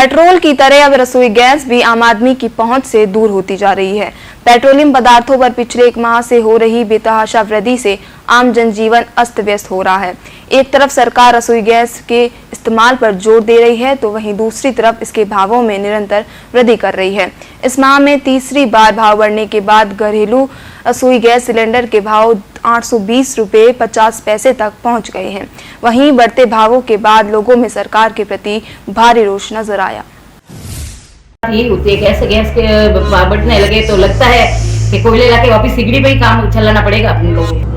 Petrol की तरह अब रसोई गैस भी आम आदमी की पहुंच से दूर होती जा रही है। पेट्रोलियम पदार्थों पर पिछले 1 माह से हो रही बेतहाशा वृद्धि से आम जनजीवन अस्त व्यस्त हो रहा है। एक तरफ सरकार रसोई गैस के इस्तेमाल पर जोर दे रही है, तो वहीं दूसरी तरफ इसके भावों में निरंतर वृद्धि कर रही है। इस माह में तीसरी बार भाव बढ़ने के बाद घरेलू रसोई गैस सिलेंडर के भाव 820 रुपये 50 पैसे तक पहुंच गए हैं। वहीं बढ़ते भावों के बाद लोगों में सरकार के प्रति भारी रोष नजर आया। यही होती है, कैसे गैस के बढ़ने लगे तो लगता है कि कोयले लाके वापस सिगड़ी पे ही काम चलाना पड़ेगा अपने लोगों को।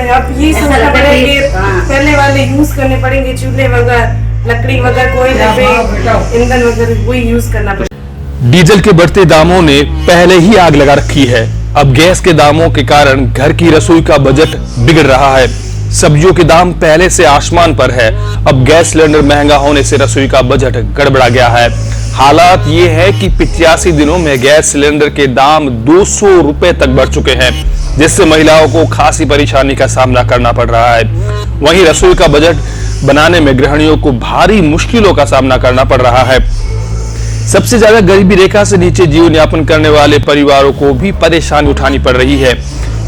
अब ये सोचना पड़ेगा, पहले वाले यूज करने पड़ेंगे, चूल्हे वगैरह, लकड़ी वगैरह, कोयले पे, ईंधन वगैरह वही यूज करना पड़ेगा। डीजल के बढ़ते दामों ने पहले ही आग लगा रखी है। अब गैस के दामों के कारण घर की रसोई का बजट बिगड़ रहा है। सब्जियों के दाम पहले से आसमान पर है। अब गैस सिलेंडर महंगा होने से रसोई का बजट गड़बड़ा गया है। हालात ये है कि 85 दिनों में गैस सिलेंडर के दाम 200 रुपए तक बढ़ चुके हैं, जिससे महिलाओं को खासी परेशानी का सामना करना पड़ रहा है। वहीं रसोई का बजट बनाने में गृहिणियों को भारी मुश्किलों का सामना करना पड़ रहा है। सबसे ज्यादा गरीबी रेखा से नीचे जीवन यापन करने वाले परिवारों को भी परेशानी उठानी पड़ रही है।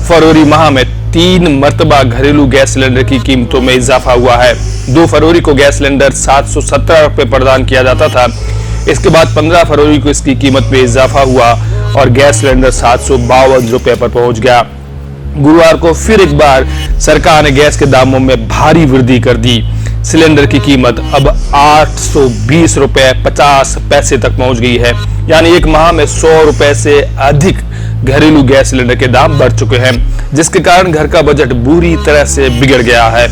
फरवरी माह में 3 मरतबा घरेलू गैस सिलेंडर की कीमतों में इजाफा हुआ है। 2 फरवरी को गैस सिलेंडर 717 रुपए प्रदान किया जाता था। इसके बाद 15 फरवरी को इसकी कीमत में इजाफा हुआ और गैस सिलेंडर 752 रुपए पर पहुंच गया। गुरुवार को फिर एक बार सरकार ने गैस के दामों में भारी वृद्धि कर दी। सिलेंडर की कीमत अब 820 रुपए 50 पैसे तक पहुंच गई है। यानी एक माह में 100 रुपए से अधिक घरेलू गैस सिलेंडर के दाम बढ़ चुके हैं, जिसके कारण घर का बजट बुरी तरह से बिगड़ गया है।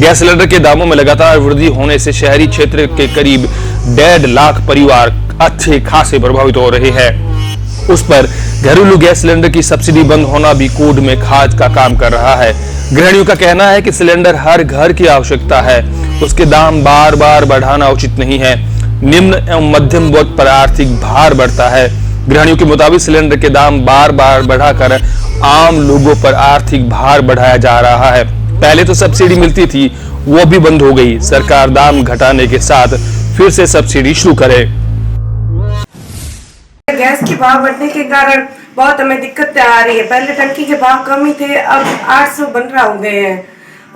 गैस सिलेंडर के दामों में लगातार वृद्धि होने से शहरी क्षेत्र के करीब 1.5 लाख परिवार अच्छे खासे प्रभावित हो रहे हैं। उस पर घरेलू गैस सिलेंडर की सब्सिडी बंद होना भी कोड में खाज का काम कर रहा है। गृहिणियों का कहना है कि सिलेंडर हर घर की आवश्यकता है, उसके दाम बार बार बढ़ाना उचित नहीं है। निम्न एवं मध्यम वर्ग पर आर्थिक भार बढ़ता है। गृहिणियों के मुताबिक सिलेंडर के दाम बार बार बढ़ाकर आम लोगों पर आर्थिक भार बढ़ाया जा रहा है। पहले तो सब्सिडी मिलती थी, वो भी बंद हो गई। सरकार दाम घटाने के साथ फिर से सब्सिडी शुरू करे। गैस के भाव बढ़ने के कारण बहुत हमें दिक्कतें आ रही है। पहले टंकी के भाव कम ही थे, अब 800 15 हो गए हैं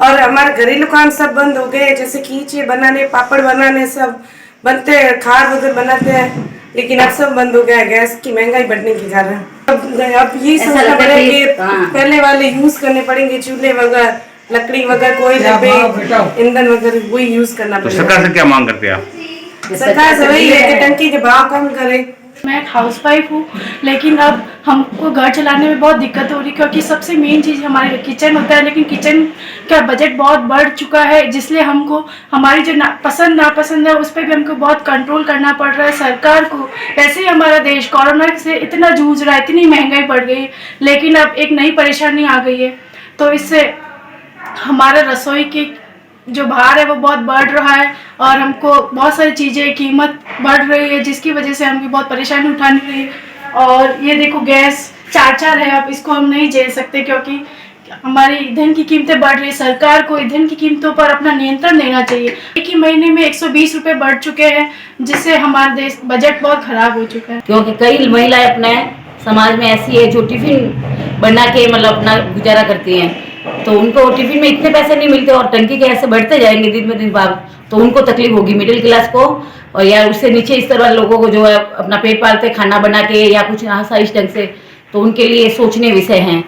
और हमारे घरेलू काम सब बंद हो गए, जैसे खींचे बनाने, पापड़ बनाने सब बनते हैं, खार वगैरह बनाते हैं, लेकिन अब सब बंद हो गया है गैस की महंगाई बढ़ने के कारण। अब ये सोचना पड़ेगा, पहले वाले यूज करने पड़ेंगे, चूल्हे वगैरह, लकड़ी वगैरह, कोयले पे, ईंधन वगैरह वही यूज करना पड़ेगा। सरकार से क्या मांग करते हैं आप? सरकार से वही है कि टंकी के भाव कम करे। मैं एक हाउसवाइफ हूँ, लेकिन अब हमको घर चलाने में बहुत दिक्कत हो रही है, क्योंकि सबसे मेन चीज़ हमारे किचन होता है, लेकिन किचन का बजट बहुत बढ़ चुका है, जिसलिए हमको हमारी जो पसंद नापसंद है उस पर भी हमको बहुत कंट्रोल करना पड़ रहा है। सरकार को ऐसे ही हमारा देश कोरोना से इतना जूझ रहा है, इतनी महंगाई बढ़ गई है, लेकिन अब एक नई परेशानी आ गई है, तो इससे हमारा रसोई की जो भार है वो बहुत बढ़ रहा है और हमको बहुत सारी चीज़ें कीमत बढ़ रही है, जिसकी वजह से हमको बहुत परेशानी उठानी रही है। और ये देखो गैस 4 है, अब इसको हम नहीं झेल सकते, क्योंकि हमारी ईंधन की कीमतें बढ़ रही है। सरकार को ईंधन की कीमतों पर अपना नियंत्रण देना चाहिए। एक ही महीने में 120 रुपये बढ़ चुके हैं, जिससे हमारा देश बजट बहुत खराब हो चुका है। क्योंकि कई महिलाएं अपने समाज में ऐसी है जो टिफिन बना के मतलब अपना गुजारा करती हैं, तो उनको टिफिन में इतने पैसे नहीं मिलते और टंकी के ऐसे बढ़ते जाएंगे दिन में दिन बाद, तो उनको तकलीफ होगी मिडिल क्लास को, और या उससे नीचे इस तरह लोगों को जो है अपना पेट पालते खाना बना के या कुछ आसाइश ढंग से, तो उनके लिए सोचने विषय हैं।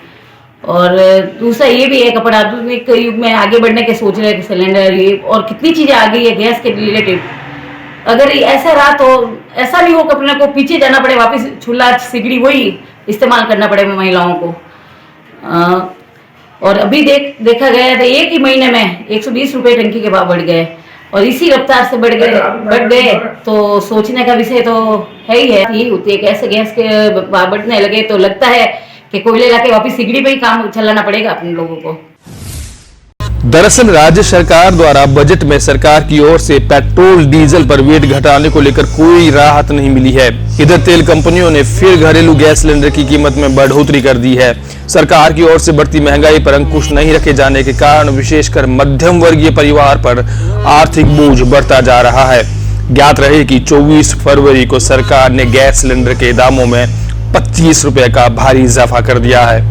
और दूसरा ये भी है कि अपन आधुनिक युग में आगे बढ़ने के सोच रहे हैं, सिलेंडर ये और कितनी चीज़ें आ गई है गैस के रिलेटेड। अगर ऐसा रहा तो ऐसा नहीं हो कि अपने को पीछे जाना पड़े, वापस चूल्हा सिगड़ी वही इस्तेमाल करना पड़े महिलाओं को। और अभी देखा गया तो एक ही महीने में 120 रुपए टंकी के भाव बढ़ गए और इसी रफ्तार से बढ़ गए तो सोचने का विषय तो है ही है। यही होती है, कैसे गैस के भाव बढ़ने लगे तो लगता है कि कोयले लाके वापस सिगड़ी पे ही काम चलाना पड़ेगा अपने लोगों को। दरअसल राज्य सरकार द्वारा बजट में सरकार की ओर से पेट्रोल डीजल पर वेट घटाने को लेकर कोई राहत नहीं मिली है। इधर तेल कंपनियों ने फिर घरेलू गैस सिलेंडर की कीमत में बढ़ोतरी कर दी है। सरकार की ओर से बढ़ती महंगाई पर अंकुश नहीं रखे जाने के कारण विशेषकर मध्यम वर्गीय परिवार पर आर्थिक बोझ बढ़ता जा रहा है। ज्ञात रहे कि 24 फरवरी को सरकार ने गैस सिलेंडर के दामों में 25 रुपए का भारी इजाफा कर दिया है।